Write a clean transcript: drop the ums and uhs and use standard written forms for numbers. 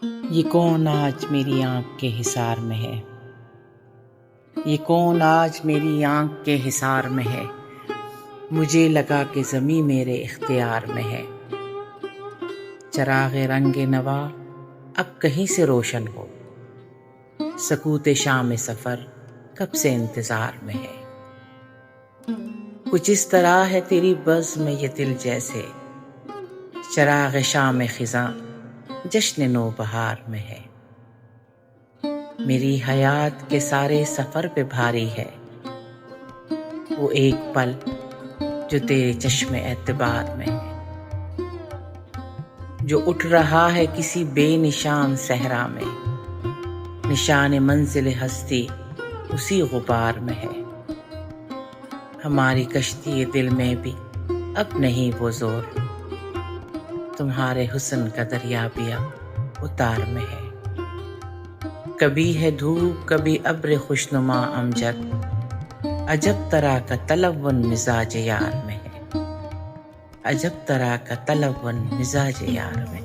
یہ کون آج میری آنکھ کے حصار میں ہے؟ یہ کون آج میری آنکھ کے حصار میں ہے؟ مجھے لگا کہ زمیں میرے اختیار میں ہے۔ چراغ رنگ نوا اب کہیں سے روشن ہو، سکوت شام سفر کب سے انتظار میں ہے۔ کچھ اس طرح ہے تیری بزم میں یہ دل جیسے چراغ شام خزاں جشن نو بہار میں ہے۔ میری حیات کے سارے سفر پہ بھاری ہے وہ ایک پل جو تیرے چشم اعتبار میں ہے، جو اٹھ رہا ہے کسی بے نشان صحرا میں، نشان منزل ہستی اسی غبار میں ہے۔ ہماری کشتی دل میں بھی اب نہیں وہ زور، تمہارے حسن کا دریا بھی اب اتار میں ہے۔ کبھی ہے دھوپ کبھی ابر خوشنما امجد، عجب طرح کا تلون مزاج یار میں ہے، عجب طرح کا تلون مزاج یار میں۔